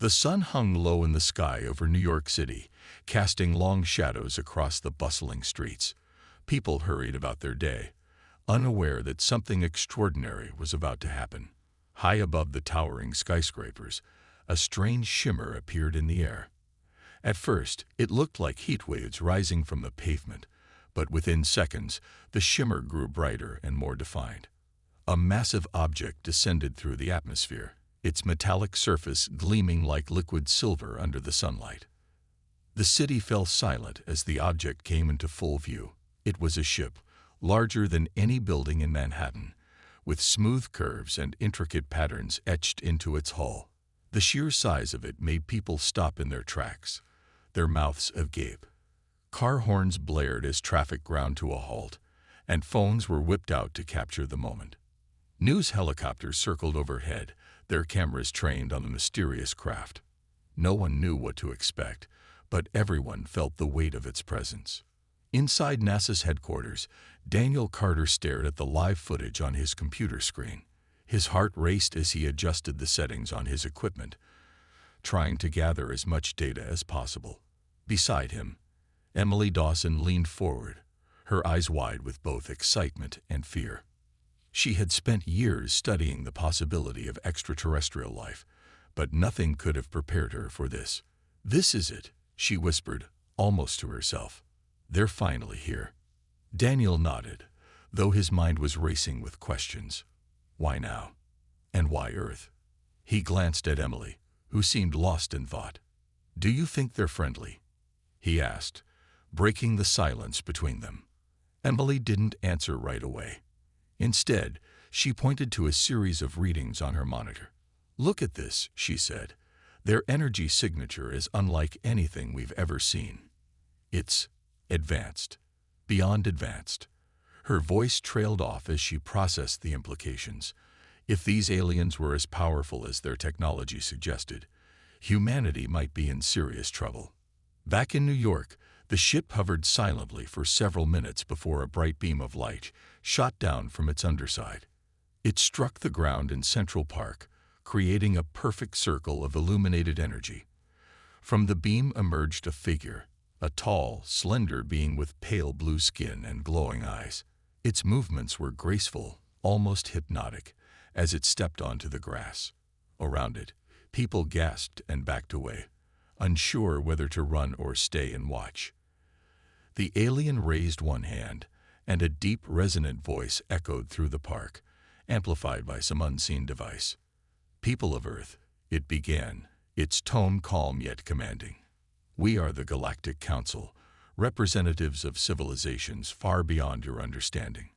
The sun hung low in the sky over New York City, casting long shadows across the bustling streets. People hurried about their day, unaware that something extraordinary was about to happen. High above the towering skyscrapers, a strange shimmer appeared in the air. At first, it looked like heat waves rising from the pavement, but within seconds, the shimmer grew brighter and more defined. A massive object descended through the atmosphere, its metallic surface gleaming like liquid silver under the sunlight. The city fell silent as the object came into full view. It was a ship, larger than any building in Manhattan, with smooth curves and intricate patterns etched into its hull. The sheer size of it made people stop in their tracks, their mouths agape. Car horns blared as traffic ground to a halt, and phones were whipped out to capture the moment. News helicopters circled overhead, their cameras trained on the mysterious craft. No one knew what to expect, but everyone felt the weight of its presence. Inside NASA's headquarters, Daniel Carter stared at the live footage on his computer screen. His heart raced as he adjusted the settings on his equipment, trying to gather as much data as possible. Beside him, Emily Dawson leaned forward, her eyes wide with both excitement and fear. She had spent years studying the possibility of extraterrestrial life, but nothing could have prepared her for this. "This is it," she whispered, almost to herself. "They're finally here." Daniel nodded, though his mind was racing with questions. Why now? And why Earth? He glanced at Emily, who seemed lost in thought. "Do you think they're friendly?" he asked, breaking the silence between them. Emily didn't answer right away. Instead, she pointed to a series of readings on her monitor. "Look at this," she said. "Their energy signature is unlike anything we've ever seen. It's advanced, beyond advanced." Her voice trailed off as she processed the implications. If these aliens were as powerful as their technology suggested, humanity might be in serious trouble. Back in New York, the ship hovered silently for several minutes before a bright beam of light shot down from its underside. It struck the ground in Central Park, creating a perfect circle of illuminated energy. From the beam emerged a figure, a tall, slender being with pale blue skin and glowing eyes. Its movements were graceful, almost hypnotic, as it stepped onto the grass. Around it, people gasped and backed away, unsure whether to run or stay and watch. The alien raised one hand, and a deep, resonant voice echoed through the park, amplified by some unseen device. "People of Earth," it began, its tone calm yet commanding. "We are the Galactic Council, representatives of civilizations far beyond your understanding.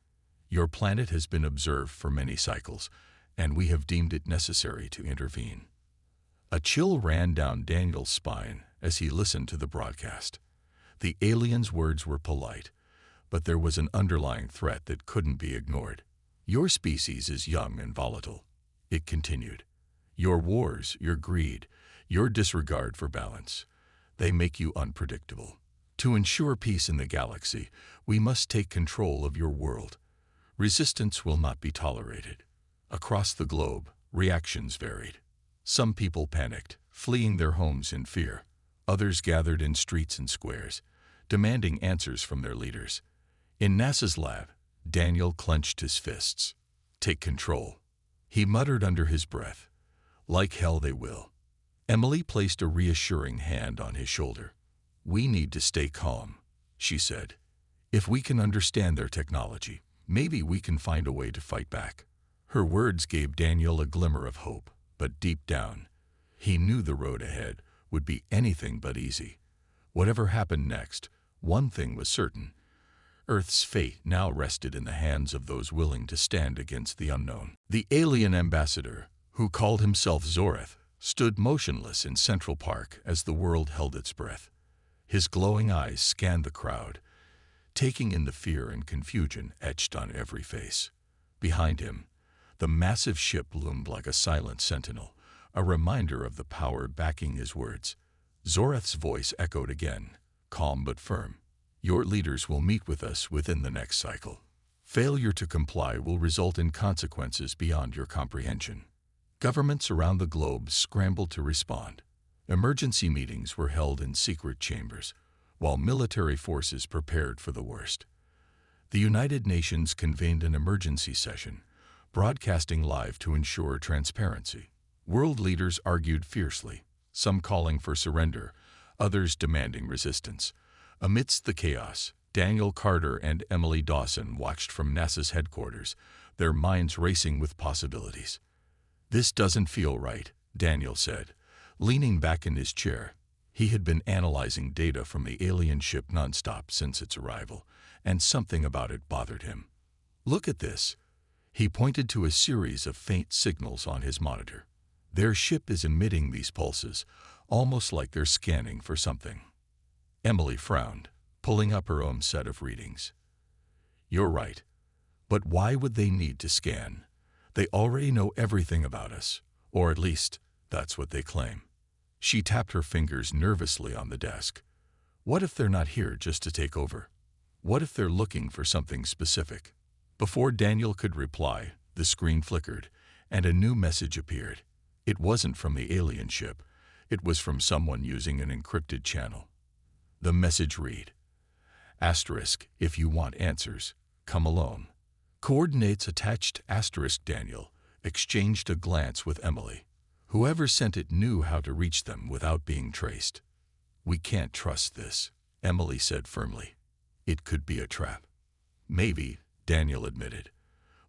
Your planet has been observed for many cycles, and we have deemed it necessary to intervene." A chill ran down Daniel's spine as he listened to the broadcast. The alien's words were polite, but there was an underlying threat that couldn't be ignored. "Your species is young and volatile," it continued. "Your wars, your greed, your disregard for balance, they make you unpredictable. To ensure peace in the galaxy, we must take control of your world. Resistance will not be tolerated." Across the globe, reactions varied. Some people panicked, fleeing their homes in fear. Others gathered in streets and squares, demanding answers from their leaders. In NASA's lab, Daniel clenched his fists. "Take control," he muttered under his breath. "Like hell they will." Emily placed a reassuring hand on his shoulder. "We need to stay calm," she said. "If we can understand their technology, maybe we can find a way to fight back." Her words gave Daniel a glimmer of hope, but deep down, he knew the road ahead would be anything but easy. Whatever happened next, one thing was certain. Earth's fate now rested in the hands of those willing to stand against the unknown. The alien ambassador, who called himself Zoreth, stood motionless in Central Park as the world held its breath. His glowing eyes scanned the crowd, taking in the fear and confusion etched on every face. Behind him, the massive ship loomed like a silent sentinel, a reminder of the power backing his words. Zoreth's voice echoed again, calm but firm. "Your leaders will meet with us within the next cycle. Failure to comply will result in consequences beyond your comprehension." Governments around the globe scrambled to respond. Emergency meetings were held in secret chambers, while military forces prepared for the worst. The United Nations convened an emergency session, broadcasting live to ensure transparency. World leaders argued fiercely, some calling for surrender, others demanding resistance. Amidst the chaos, Daniel Carter and Emily Dawson watched from NASA's headquarters, their minds racing with possibilities. "This doesn't feel right," Daniel said, leaning back in his chair. He had been analyzing data from the alien ship nonstop since its arrival, and something about it bothered him. "Look at this." He pointed to a series of faint signals on his monitor. "Their ship is emitting these pulses, almost like they're scanning for something." Emily frowned, pulling up her own set of readings. "You're right. But why would they need to scan? They already know everything about us, or at least, that's what they claim." She tapped her fingers nervously on the desk. "What if they're not here just to take over? What if they're looking for something specific?" Before Daniel could reply, the screen flickered, and a new message appeared. It wasn't from the alien ship. It was from someone using an encrypted channel. The message read, "Asterisk, if you want answers, come alone." Coordinates attached. Asterisk. Daniel exchanged a glance with Emily. Whoever sent it knew how to reach them without being traced. "We can't trust this," Emily said firmly. "It could be a trap." "Maybe," Daniel admitted.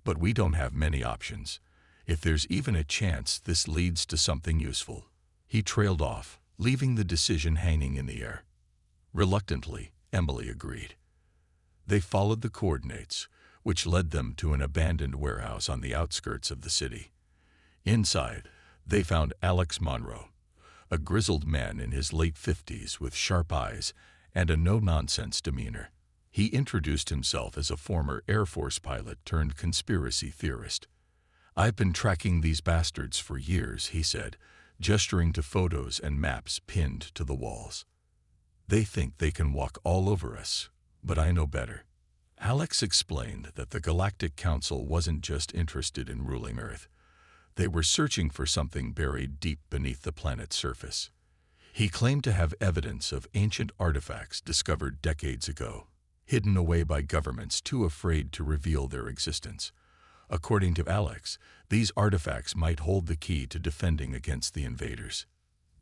"But we don't have many options. If there's even a chance this leads to something useful." He trailed off, leaving the decision hanging in the air. Reluctantly, Emily agreed. They followed the coordinates, which led them to an abandoned warehouse on the outskirts of the city. Inside, they found Alex Monroe, a grizzled man in his late 50s with sharp eyes and a no-nonsense demeanor. He introduced himself as a former Air Force pilot turned conspiracy theorist. "I've been tracking these bastards for years," he said, gesturing to photos and maps pinned to the walls. "They think they can walk all over us, but I know better." Alex explained that the Galactic Council wasn't just interested in ruling Earth. They were searching for something buried deep beneath the planet's surface. He claimed to have evidence of ancient artifacts discovered decades ago, hidden away by governments too afraid to reveal their existence. According to Alex, these artifacts might hold the key to defending against the invaders.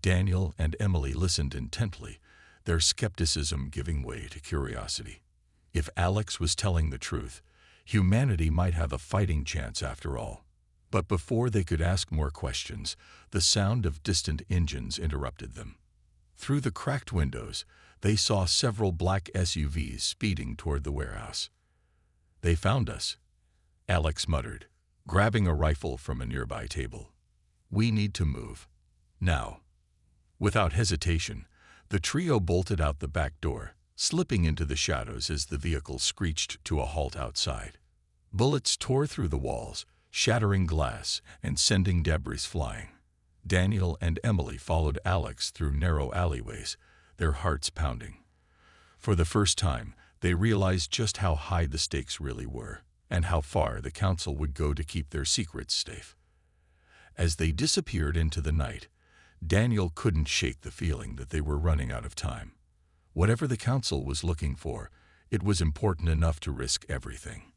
Daniel and Emily listened intently, their skepticism giving way to curiosity. If Alex was telling the truth, humanity might have a fighting chance after all. But before they could ask more questions, the sound of distant engines interrupted them. Through the cracked windows, they saw several black SUVs speeding toward the warehouse. "They found us," Alex muttered, grabbing a rifle from a nearby table. "We need to move. Now." Without hesitation, the trio bolted out the back door, slipping into the shadows as the vehicle screeched to a halt outside. Bullets tore through the walls, shattering glass and sending debris flying. Daniel and Emily followed Alex through narrow alleyways, their hearts pounding. For the first time, they realized just how high the stakes really were, and how far the Council would go to keep their secrets safe. As they disappeared into the night, Daniel couldn't shake the feeling that they were running out of time. Whatever the Council was looking for, it was important enough to risk everything.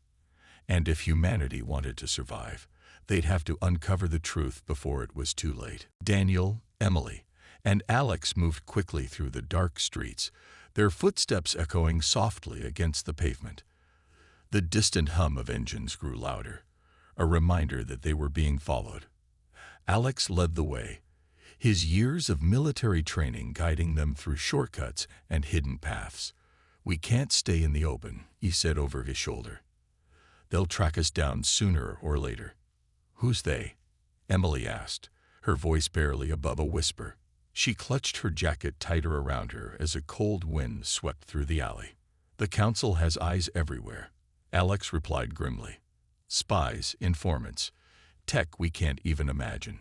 And if humanity wanted to survive, they'd have to uncover the truth before it was too late. Daniel, Emily, and Alex moved quickly through the dark streets, their footsteps echoing softly against the pavement. The distant hum of engines grew louder, a reminder that they were being followed. Alex led the way, his years of military training guiding them through shortcuts and hidden paths. "We can't stay in the open," he said over his shoulder. "They'll track us down sooner or later." "Who's they?" Emily asked, her voice barely above a whisper. She clutched her jacket tighter around her as a cold wind swept through the alley. "The Council has eyes everywhere," Alex replied grimly. "Spies, informants, tech we can't even imagine.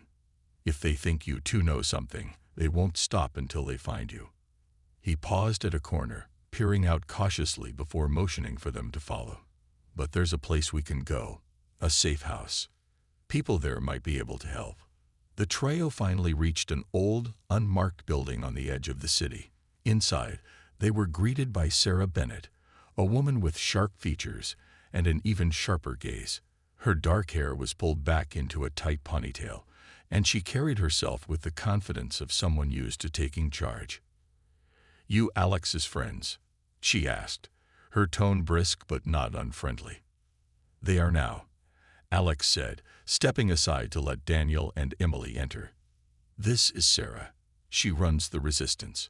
If they think you two know something, they won't stop until they find you." He paused at a corner, peering out cautiously before motioning for them to follow. "But there's a place we can go, a safe house. People there might be able to help." The trio finally reached an old, unmarked building on the edge of the city. Inside, they were greeted by Sarah Bennett, a woman with sharp features and an even sharper gaze. Her dark hair was pulled back into a tight ponytail, and she carried herself with the confidence of someone used to taking charge. "You Alex's friends?" she asked, her tone brisk but not unfriendly. "They are now," Alex said, stepping aside to let Daniel and Emily enter. "This is Sarah. She runs the Resistance."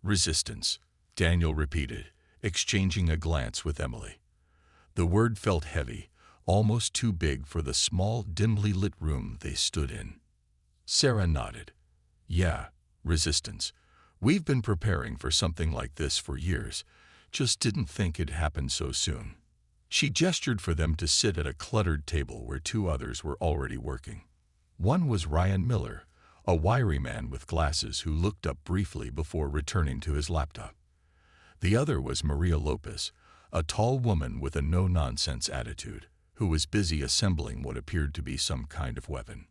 "Resistance," Daniel repeated, exchanging a glance with Emily. The word felt heavy, almost too big for the small, dimly lit room they stood in. Sarah nodded. "Yeah, Resistance. We've been preparing for something like this for years, just didn't think it'd happen so soon." She gestured for them to sit at a cluttered table where two others were already working. One was Ryan Miller, a wiry man with glasses who looked up briefly before returning to his laptop. The other was Maria Lopez, a tall woman with a no-nonsense attitude, who was busy assembling what appeared to be some kind of weapon.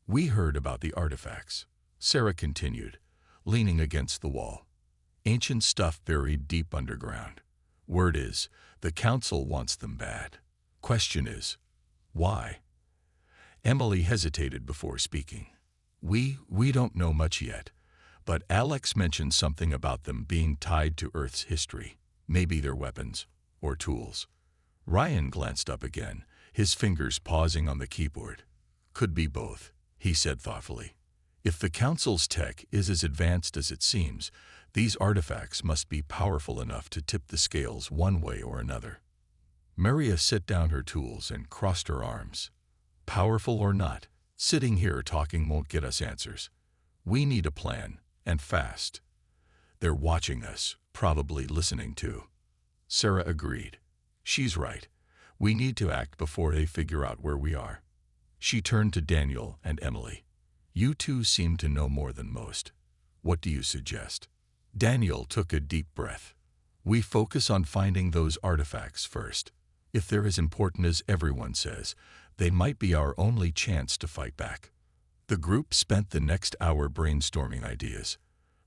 "We heard about the artifacts," Sarah continued, leaning against the wall. "Ancient stuff buried deep underground. Word is, the Council wants them bad. Question is, why?" Emily hesitated before speaking. We don't know much yet, but Alex mentioned something about them being tied to Earth's history, maybe their weapons or tools." Ryan glanced up again, his fingers pausing on the keyboard. "Could be both," he said thoughtfully. "If the Council's tech is as advanced as it seems, these artifacts must be powerful enough to tip the scales one way or another." Maria set down her tools and crossed her arms. "Powerful or not, sitting here talking won't get us answers. We need a plan, and fast." "They're watching us, probably listening too." Sarah agreed. "She's right. We need to act before they figure out where we are." She turned to Daniel and Emily. "You two seem to know more than most. What do you suggest?" Daniel took a deep breath. "We focus on finding those artifacts first. If they're as important as everyone says, they might be our only chance to fight back." The group spent the next hour brainstorming ideas.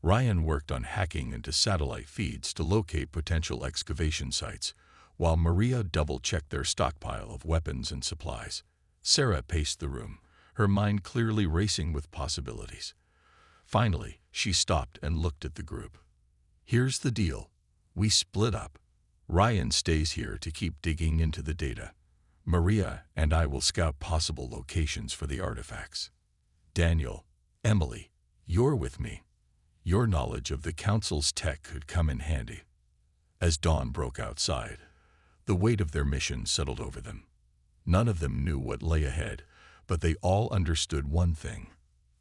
Ryan worked on hacking into satellite feeds to locate potential excavation sites, while Maria double-checked their stockpile of weapons and supplies. Sarah paced the room, her mind clearly racing with possibilities. Finally, she stopped and looked at the group. "Here's the deal. We split up. Ryan stays here to keep digging into the data. Maria and I will scout possible locations for the artifacts. Daniel, Emily, you're with me. Your knowledge of the Council's tech could come in handy." As dawn broke outside, the weight of their mission settled over them. None of them knew what lay ahead, but they all understood one thing.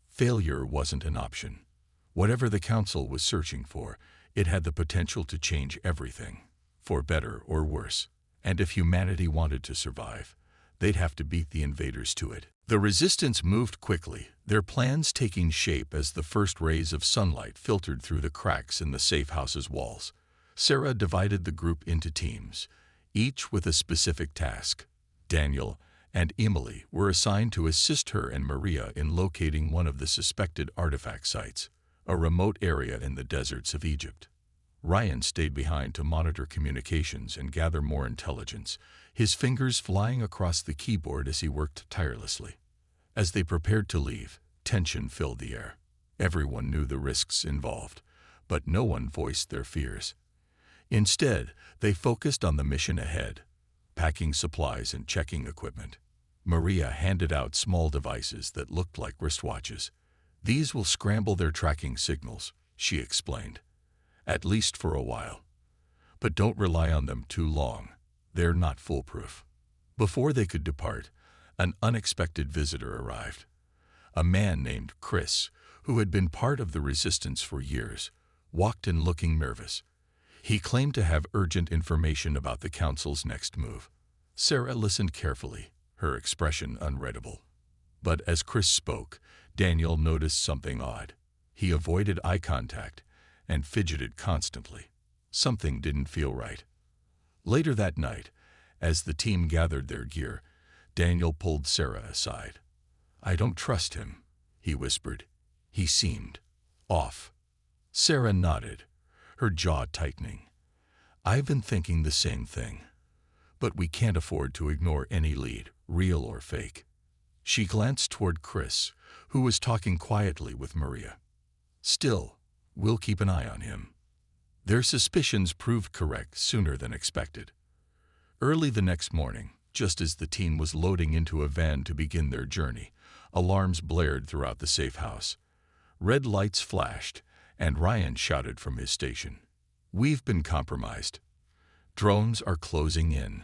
Failure wasn't an option. Whatever the Council was searching for, it had the potential to change everything, for better or worse. And if humanity wanted to survive, they'd have to beat the invaders to it. The Resistance moved quickly, their plans taking shape as the first rays of sunlight filtered through the cracks in the safe house's walls. Sarah divided the group into teams, each with a specific task. Daniel and Emily were assigned to assist her and Maria in locating one of the suspected artifact sites, a remote area in the deserts of Egypt. Ryan stayed behind to monitor communications and gather more intelligence, his fingers flying across the keyboard as he worked tirelessly. As they prepared to leave, tension filled the air. Everyone knew the risks involved, but no one voiced their fears. Instead, they focused on the mission ahead, packing supplies and checking equipment. Maria handed out small devices that looked like wristwatches. "These will scramble their tracking signals," she explained. "At least for a while. But don't rely on them too long. They're not foolproof." Before they could depart, an unexpected visitor arrived. A man named Chris, who had been part of the Resistance for years, walked in looking nervous. He claimed to have urgent information about the Council's next move. Sarah listened carefully, her expression unreadable. But as Chris spoke, Daniel noticed something odd. He avoided eye contact and fidgeted constantly. Something didn't feel right. Later that night, as the team gathered their gear, Daniel pulled Sarah aside. "I don't trust him," he whispered. He seemed off. Sarah nodded, her jaw tightening. I've been thinking the same thing. But we can't afford to ignore any lead, real or fake. She glanced toward Chris, who was talking quietly with Maria. Still, we'll keep an eye on him. Their suspicions proved correct sooner than expected. Early the next morning, just as the team was loading into a van to begin their journey, alarms blared throughout the safe house. Red lights flashed, and Ryan shouted from his station. We've been compromised. Drones are closing in.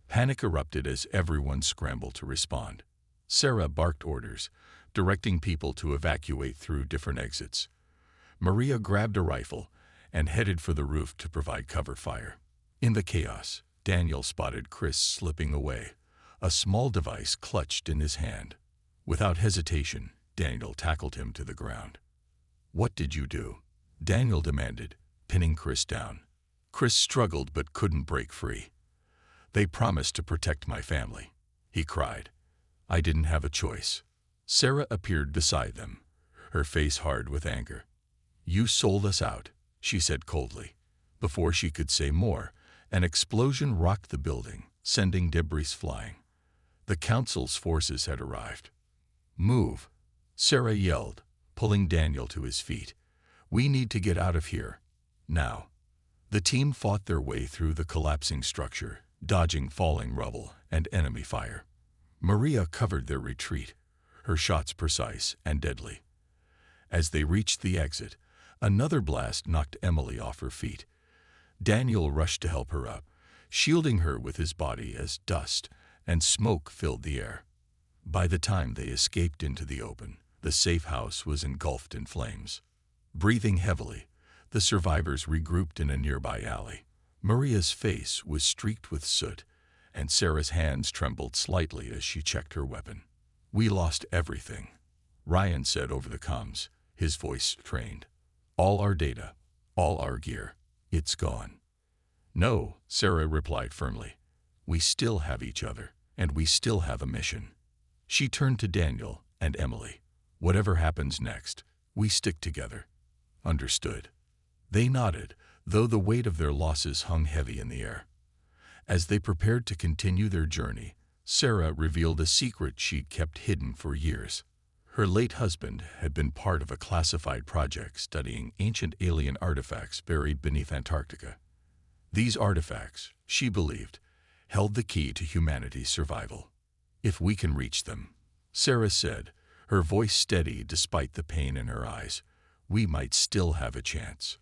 Panic erupted as everyone scrambled to respond. Sarah barked orders, directing people to evacuate through different exits. Maria grabbed a rifle and headed for the roof to provide cover fire. In the chaos, Daniel spotted Chris slipping away, a small device clutched in his hand. Without hesitation, Daniel tackled him to the ground. What did you do? Daniel demanded, pinning Chris down. Chris struggled but couldn't break free. They promised to protect my family, he cried. I didn't have a choice. Sarah appeared beside them, her face hard with anger. You sold us out, she said coldly. Before she could say more, an explosion rocked the building, sending debris flying. The council's forces had arrived. Move, Sarah yelled, pulling Daniel to his feet. We need to get out of here, now. The team fought their way through the collapsing structure, dodging falling rubble and enemy fire. Maria covered their retreat, her shots precise and deadly. As they reached the exit, another blast knocked Emily off her feet. Daniel rushed to help her up, shielding her with his body as dust and smoke filled the air. By the time they escaped into the open, the safe house was engulfed in flames. Breathing heavily, the survivors regrouped in a nearby alley. Maria's face was streaked with soot, and Sarah's hands trembled slightly as she checked her weapon. We lost everything, Ryan said over the comms, his voice strained. All our data, all our gear, it's gone. No, Sarah replied firmly. We still have each other, and we still have a mission. She turned to Daniel and Emily. Whatever happens next, we stick together. Understood. They nodded, though the weight of their losses hung heavy in the air. As they prepared to continue their journey, Sarah revealed a secret she'd kept hidden for years. Her late husband had been part of a classified project studying ancient alien artifacts buried beneath Antarctica. These artifacts, she believed, held the key to humanity's survival. If we can reach them, Sarah said, her voice steady despite the pain in her eyes, we might still have a chance.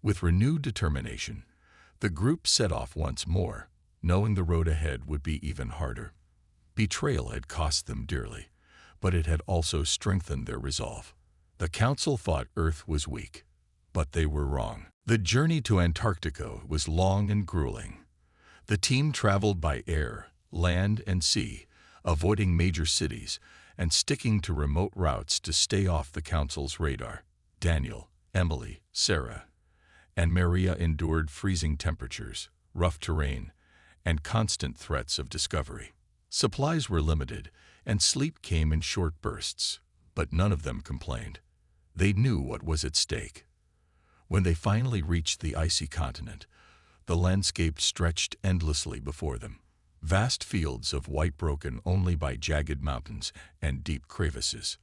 With renewed determination, the group set off once more, knowing the road ahead would be even harder. Betrayal had cost them dearly, but it had also strengthened their resolve. The council thought Earth was weak, but they were wrong. The journey to Antarctica was long and grueling. The team traveled by air, land, and sea, avoiding major cities and sticking to remote routes to stay off the council's radar. Daniel, Emily, Sarah, and Maria endured freezing temperatures, rough terrain, and constant threats of discovery. Supplies were limited, and sleep came in short bursts, but none of them complained. They knew what was at stake. When they finally reached the icy continent, the landscape stretched endlessly before them. Vast fields of white broken only by jagged mountains and deep crevices.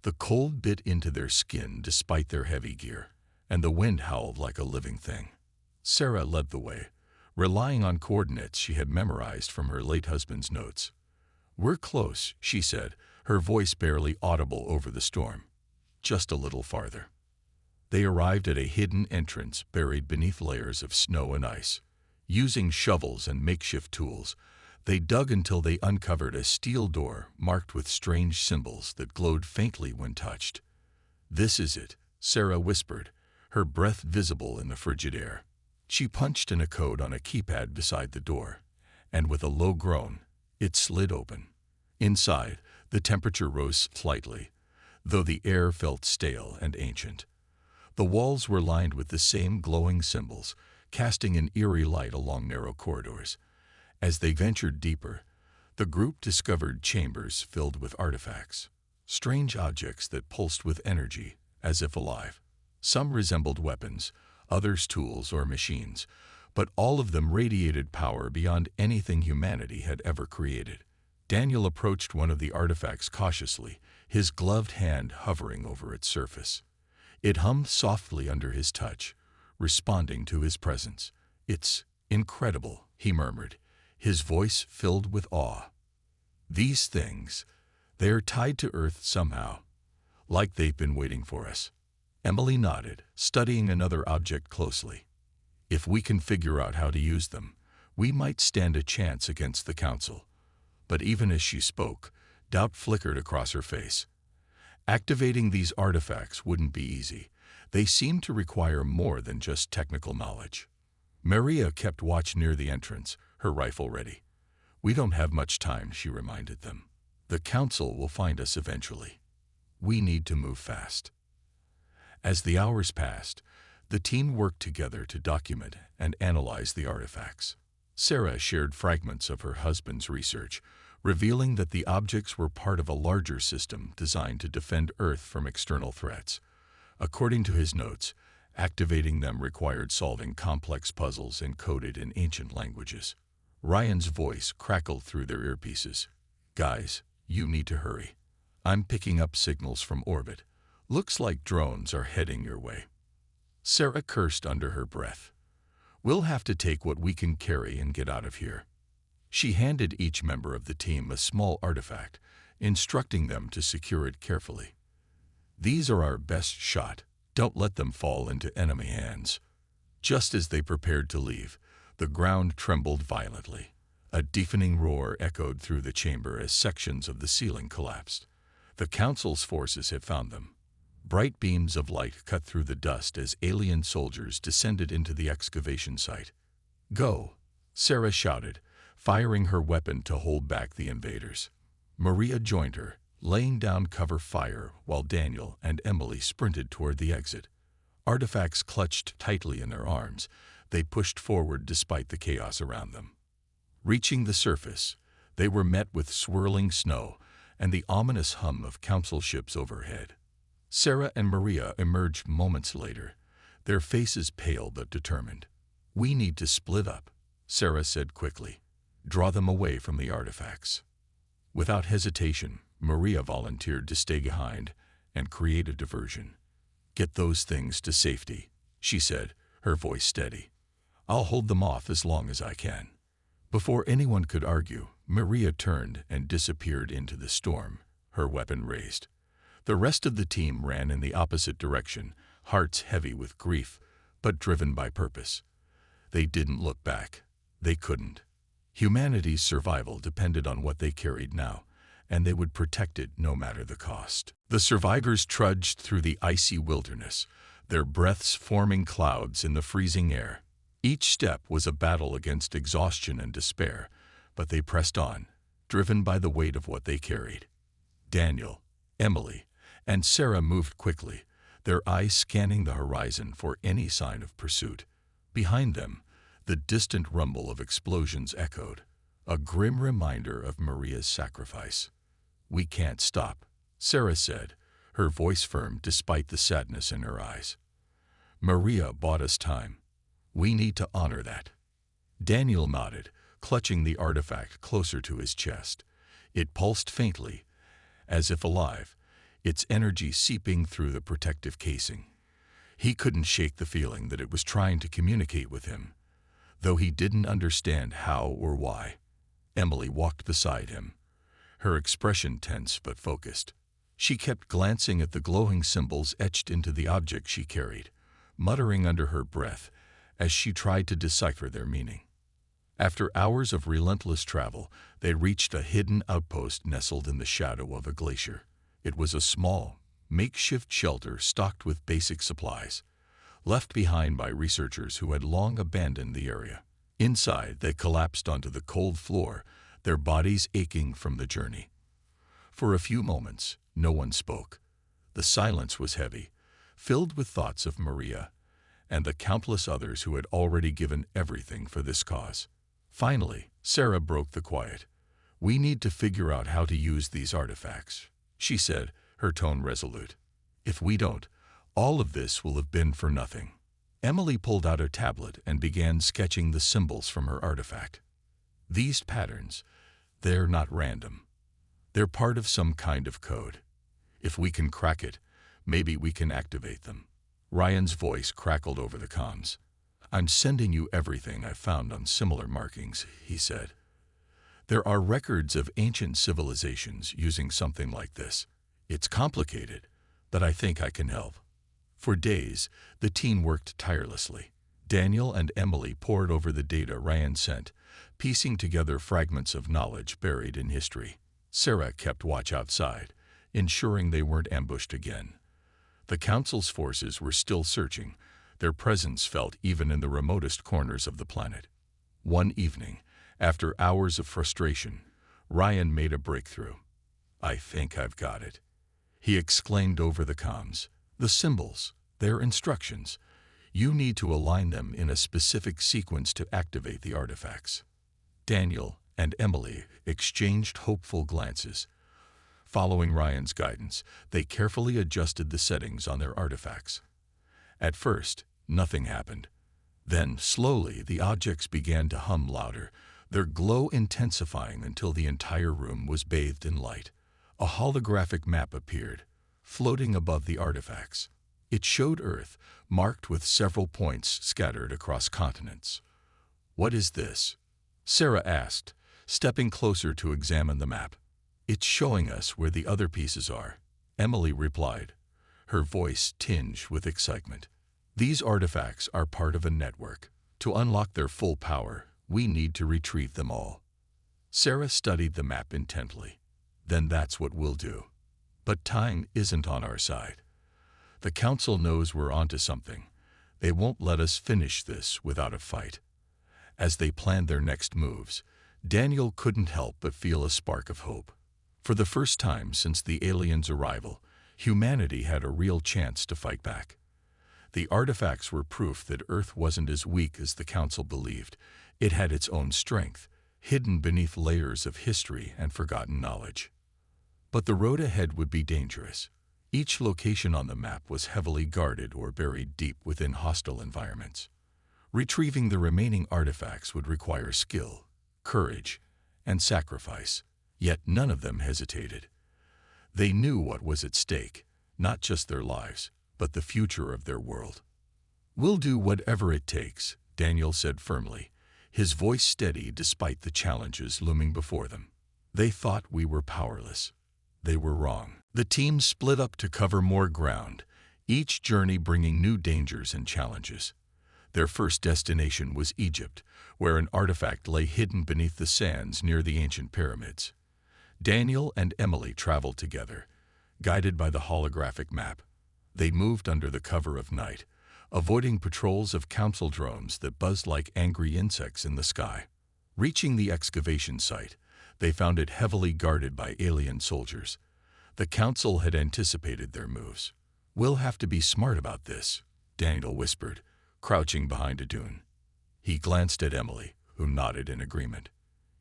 The cold bit into their skin despite their heavy gear, and the wind howled like a living thing. Sarah led the way, relying on coordinates she had memorized from her late husband's notes. We're close, she said, her voice barely audible over the storm. Just a little farther. They arrived at a hidden entrance buried beneath layers of snow and ice. Using shovels and makeshift tools, they dug until they uncovered a steel door marked with strange symbols that glowed faintly when touched. This is it, Sarah whispered, her breath visible in the frigid air. She punched in a code on a keypad beside the door, and with a low groan, it slid open. Inside, the temperature rose slightly, though the air felt stale and ancient. The walls were lined with the same glowing symbols, casting an eerie light along narrow corridors. As they ventured deeper, the group discovered chambers filled with artifacts. strange objects that pulsed with energy, as if alive. Some resembled weapons, others tools or machines, but all of them radiated power beyond anything humanity had ever created. Daniel approached one of the artifacts cautiously, his gloved hand hovering over its surface. It hummed softly under his touch, responding to his presence. "It's incredible," he murmured, his voice filled with awe. "These things, they're tied to Earth somehow, like they've been waiting for us." Emily nodded, studying another object closely. "If we can figure out how to use them, we might stand a chance against the Council." But even as she spoke, doubt flickered across her face. Activating these artifacts wouldn't be easy. They seemed to require more than just technical knowledge. Maria kept watch near the entrance, her rifle ready. "We don't have much time," she reminded them. "The Council will find us eventually. We need to move fast." As the hours passed, the team worked together to document and analyze the artifacts. Sarah shared fragments of her husband's research, revealing that the objects were part of a larger system designed to defend Earth from external threats. According to his notes, activating them required solving complex puzzles encoded in ancient languages. Ryan's voice crackled through their earpieces. "Guys, you need to hurry. I'm picking up signals from orbit. Looks like drones are heading your way." Sarah cursed under her breath. "We'll have to take what we can carry and get out of here." She handed each member of the team a small artifact, instructing them to secure it carefully. "These are our best shot. Don't let them fall into enemy hands." Just as they prepared to leave, the ground trembled violently. A deafening roar echoed through the chamber as sections of the ceiling collapsed. The Council's forces had found them. Bright beams of light cut through the dust as alien soldiers descended into the excavation site. "Go!" Sarah shouted, firing her weapon to hold back the invaders. Maria joined her, laying down cover fire while Daniel and Emily sprinted toward the exit. Artifacts clutched tightly in their arms. They pushed forward despite the chaos around them. Reaching the surface, they were met with swirling snow and the ominous hum of Council ships overhead. Sarah and Maria emerged moments later, their faces pale but determined. "We need to split up," Sarah said quickly. "Draw them away from the artifacts." Without hesitation, Maria volunteered to stay behind and create a diversion. "Get those things to safety," she said, her voice steady. "I'll hold them off as long as I can." Before anyone could argue, Maria turned and disappeared into the storm, her weapon raised. The rest of the team ran in the opposite direction, hearts heavy with grief, but driven by purpose. They didn't look back. They couldn't. Humanity's survival depended on what they carried now, and they would protect it no matter the cost. The survivors trudged through the icy wilderness, their breaths forming clouds in the freezing air. Each step was a battle against exhaustion and despair, but they pressed on, driven by the weight of what they carried. Daniel, Emily, and Sarah moved quickly, their eyes scanning the horizon for any sign of pursuit. Behind them, the distant rumble of explosions echoed, a grim reminder of Maria's sacrifice. "We can't stop," Sarah said, her voice firm despite the sadness in her eyes. "Maria bought us time. We need to honor that." Daniel nodded, clutching the artifact closer to his chest. It pulsed faintly, as if alive, its energy seeping through the protective casing. He couldn't shake the feeling that it was trying to communicate with him, though he didn't understand how or why. Emily walked beside him, her expression tense but focused. She kept glancing at the glowing symbols etched into the object she carried, muttering under her breath as she tried to decipher their meaning. After hours of relentless travel, they reached a hidden outpost nestled in the shadow of a glacier. It was a small, makeshift shelter stocked with basic supplies, left behind by researchers who had long abandoned the area. Inside, they collapsed onto the cold floor, their bodies aching from the journey. For a few moments, no one spoke. The silence was heavy, filled with thoughts of Maria and the countless others who had already given everything for this cause. Finally, Sarah broke the quiet. "We need to figure out how to use these artifacts," she said, her tone resolute. "If we don't, all of this will have been for nothing." Emily pulled out a tablet and began sketching the symbols from her artifact. "These patterns, they're not random. They're part of some kind of code. If we can crack it, maybe we can activate them." Ryan's voice crackled over the comms. "I'm sending you everything I've found on similar markings," he said. "There are records of ancient civilizations using something like this. It's complicated, but I think I can help." For days, the team worked tirelessly. Daniel and Emily pored over the data Ryan sent, piecing together fragments of knowledge buried in history. Sarah kept watch outside, ensuring they weren't ambushed again. The Council's forces were still searching, their presence felt even in the remotest corners of the planet. One evening, after hours of frustration, Ryan made a breakthrough. "I think I've got it," he exclaimed over the comms. "The symbols, they're instructions. You need to align them in a specific sequence to activate the artifacts." Daniel and Emily exchanged hopeful glances. Following Ryan's guidance, they carefully adjusted the settings on their artifacts. At first, nothing happened. Then, slowly, the objects began to hum louder, their glow intensifying until the entire room was bathed in light. A holographic map appeared, floating above the artifacts. It showed Earth, marked with several points scattered across continents. "What is this?" Sarah asked, stepping closer to examine the map. "It's showing us where the other pieces are," Emily replied, her voice tinged with excitement. "These artifacts are part of a network. To unlock their full power, we need to retrieve them all." Sarah studied the map intently. "Then that's what we'll do. But time isn't on our side. The Council knows we're onto something. They won't let us finish this without a fight." As they planned their next moves, Daniel couldn't help but feel a spark of hope. For the first time since the aliens' arrival, humanity had a real chance to fight back. The artifacts were proof that Earth wasn't as weak as the Council believed. It had its own strength, hidden beneath layers of history and forgotten knowledge. But the road ahead would be dangerous. Each location on the map was heavily guarded or buried deep within hostile environments. Retrieving the remaining artifacts would require skill, courage, and sacrifice, yet none of them hesitated. They knew what was at stake, not just their lives, but the future of their world. "We'll do whatever it takes," Daniel said firmly, his voice steady despite the challenges looming before them. They thought we were powerless. They were wrong. The team split up to cover more ground, each journey bringing new dangers and challenges. Their first destination was Egypt, where an artifact lay hidden beneath the sands near the ancient pyramids. Daniel and Emily traveled together, guided by the holographic map. They moved under the cover of night, avoiding patrols of Council drones that buzzed like angry insects in the sky. Reaching the excavation site, they found it heavily guarded by alien soldiers. The Council had anticipated their moves. "We'll have to be smart about this," Daniel whispered, crouching behind a dune. He glanced at Emily, who nodded in agreement.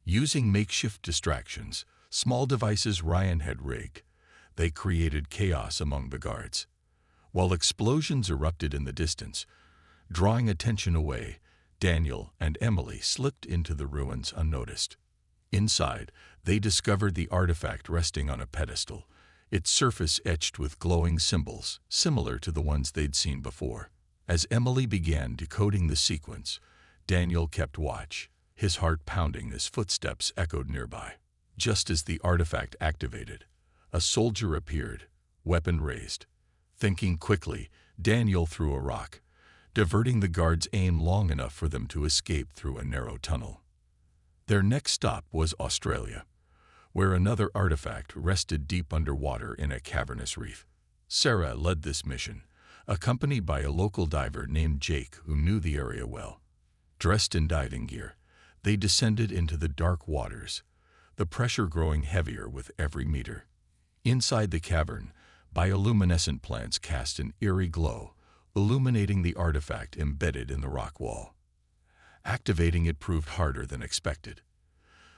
Using makeshift distractions, small devices Ryan had rigged, they created chaos among the guards. While explosions erupted in the distance, drawing attention away, Daniel and Emily slipped into the ruins unnoticed. Inside, they discovered the artifact resting on a pedestal, its surface etched with glowing symbols, similar to the ones they'd seen before. As Emily began decoding the sequence, Daniel kept watch, his heart pounding as footsteps echoed nearby. Just as the artifact activated, a soldier appeared, weapon raised. Thinking quickly, Daniel threw a rock, diverting the guard's aim long enough for them to escape through a narrow tunnel. Their next stop was Australia, where another artifact rested deep underwater in a cavernous reef. Sarah led this mission, accompanied by a local diver named Jake who knew the area well. Dressed in diving gear, they descended into the dark waters, the pressure growing heavier with every meter. Inside the cavern, bioluminescent plants cast an eerie glow, illuminating the artifact embedded in the rock wall. Activating it proved harder than expected.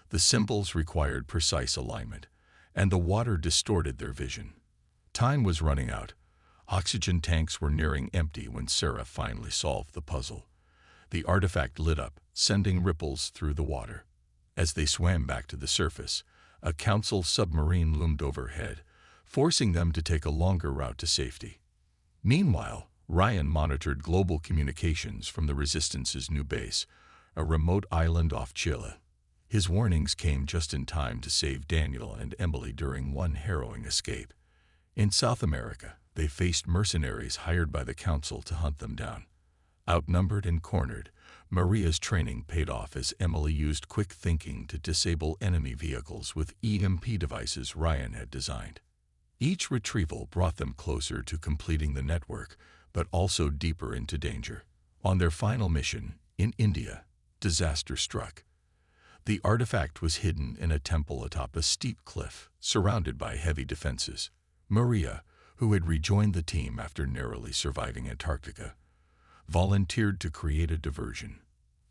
The symbols required precise alignment, and the water distorted their vision. Time was running out. Oxygen tanks were nearing empty when Sarah finally solved the puzzle. The artifact lit up, sending ripples through the water. As they swam back to the surface, a Council submarine loomed overhead, forcing them to take a longer route to safety. Meanwhile, Ryan monitored global communications from the Resistance's new base, a remote island off Chile. His warnings came just in time to save Daniel and Emily during one harrowing escape. In South America, they faced mercenaries hired by the Council to hunt them down. Outnumbered and cornered, Maria's training paid off as Emily used quick thinking to disable enemy vehicles with EMP devices Ryan had designed. Each retrieval brought them closer to completing the network, but also deeper into danger. On their final mission, in India, disaster struck. The artifact was hidden in a temple atop a steep cliff, surrounded by heavy defenses. Maria, who had rejoined the team after narrowly surviving Antarctica, volunteered to create a diversion.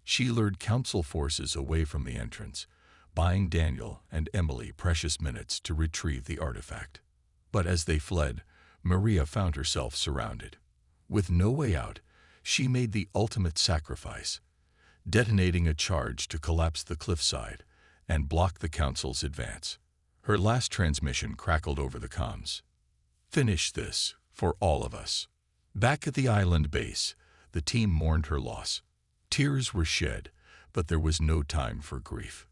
She lured Council forces away from the entrance, buying Daniel and Emily precious minutes to retrieve the artifact. But as they fled, Maria found herself surrounded. With no way out, she made the ultimate sacrifice, detonating a charge to collapse the cliffside and block the Council's advance. Her last transmission crackled over the comms. "Finish this, for all of us." Back at the island base, the team mourned her loss. Tears were shed, but there was no time for grief.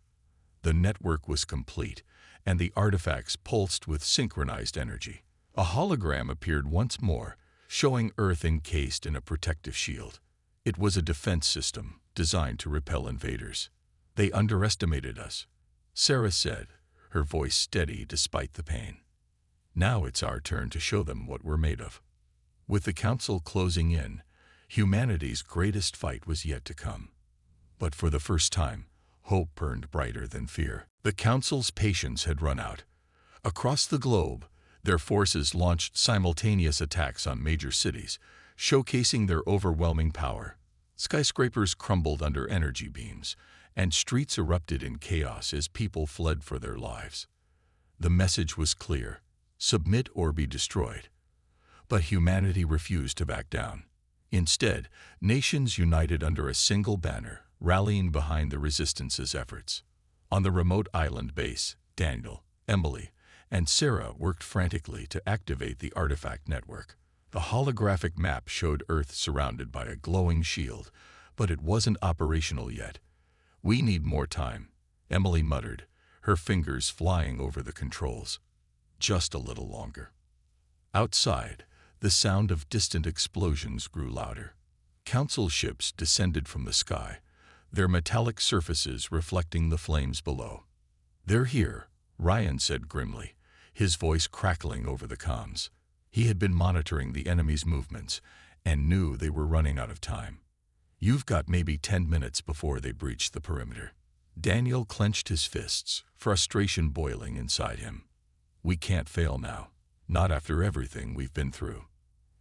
The network was complete, and the artifacts pulsed with synchronized energy. A hologram appeared once more, showing Earth encased in a protective shield. It was a defense system designed to repel invaders. "They underestimated us," Sarah said, her voice steady despite the pain. "Now it's our turn to show them what we're made of." With the Council closing in, humanity's greatest fight was yet to come. But for the first time, hope burned brighter than fear. The Council's patience had run out. Across the globe, their forces launched simultaneous attacks on major cities, showcasing their overwhelming power. Skyscrapers crumbled under energy beams, and streets erupted in chaos as people fled for their lives. The message was clear: submit or be destroyed. But humanity refused to back down. Instead, nations united under a single banner, rallying behind the Resistance's efforts. On the remote island base, Daniel, Emily, and Sarah worked frantically to activate the artifact network. The holographic map showed Earth surrounded by a glowing shield, but it wasn't operational yet. "We need more time," Emily muttered, her fingers flying over the controls. "Just a little longer." Outside, the sound of distant explosions grew louder. Council ships descended from the sky, their metallic surfaces reflecting the flames below. "They're here," Ryan said grimly, his voice crackling over the comms. He had been monitoring the enemy's movements and knew they were running out of time. "You've got maybe 10 minutes before they breach the perimeter." Daniel clenched his fists, frustration boiling inside him. "We can't fail now, not after everything we've been through."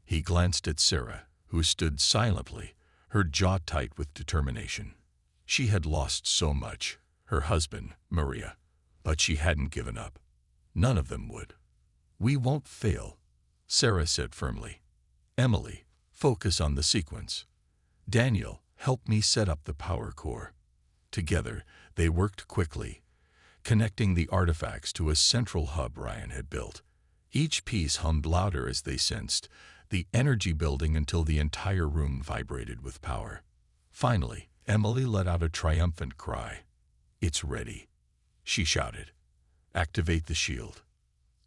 He glanced at Sarah, who stood silently, her jaw tight with determination. She had lost so much, her husband, Maria, but she hadn't given up. None of them would. "We won't fail," Sarah said firmly. "Emily, focus on the sequence. Daniel, help me set up the power core." Together, they worked quickly, connecting the artifacts to a central hub Ryan had built. Each piece hummed louder as they sensed, the energy building until the entire room vibrated with power. Finally, Emily let out a triumphant cry. "It's ready," she shouted. "Activate the shield."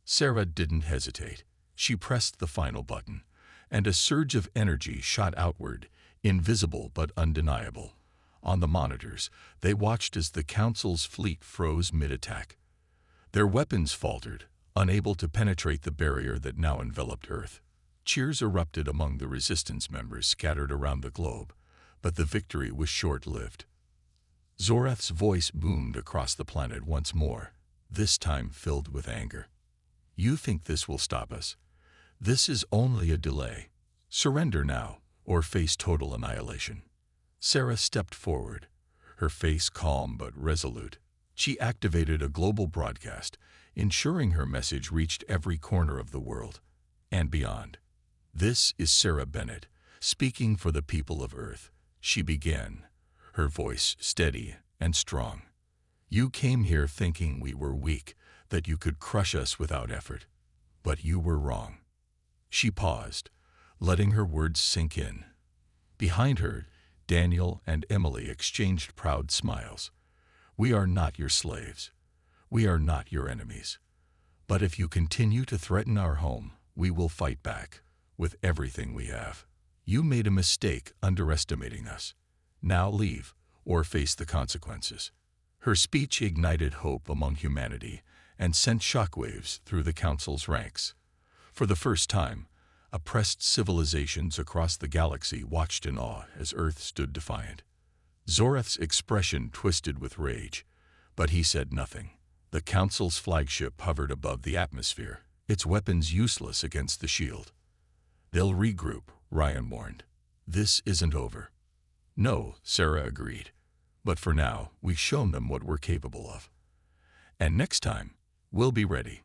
Sarah didn't hesitate. She pressed the final button, and a surge of energy shot outward, invisible but undeniable. On the monitors, they watched as the Council's fleet froze mid-attack. Their weapons faltered, unable to penetrate the barrier that now enveloped Earth. Cheers erupted among the Resistance members scattered around the globe, but the victory was short-lived. Zorath's voice boomed across the planet once more, this time filled with anger. "You think this will stop us? This is only a delay. Surrender now, or face total annihilation." Sarah stepped forward, her face calm but resolute. She activated a global broadcast, ensuring her message reached every corner of the world. and beyond. This is Sarah Bennett, speaking for the people of Earth. She began, her voice steady and strong. You came here thinking we were weak, that you could crush us without effort. But you were wrong. She paused, letting her words sink in. Behind her, Daniel and Emily exchanged proud smiles. We are not your slaves. We are not your enemies. But if you continue to threaten our home, we will fight back, with everything we have. You made a mistake underestimating us. Now leave, or face the consequences. Her speech ignited hope among humanity and sent shockwaves through the Council's ranks. For the first time, oppressed civilizations across the galaxy watched in awe as Earth stood defiant. Zorath's expression twisted with rage, but he said nothing. The Council's flagship hovered above the atmosphere, its weapons useless against the shield. They'll regroup, Ryan warned. This isn't over. No, Sarah agreed. But for now, we've shown them what we're capable of. And next time, we'll be ready.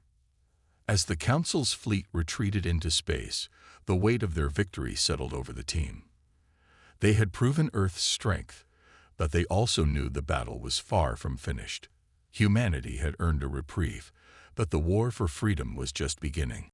As the Council's fleet retreated into space, the weight of their victory settled over the team. They had proven Earth's strength, but they also knew the battle was far from finished. Humanity had earned a reprieve, but the war for freedom was just beginning.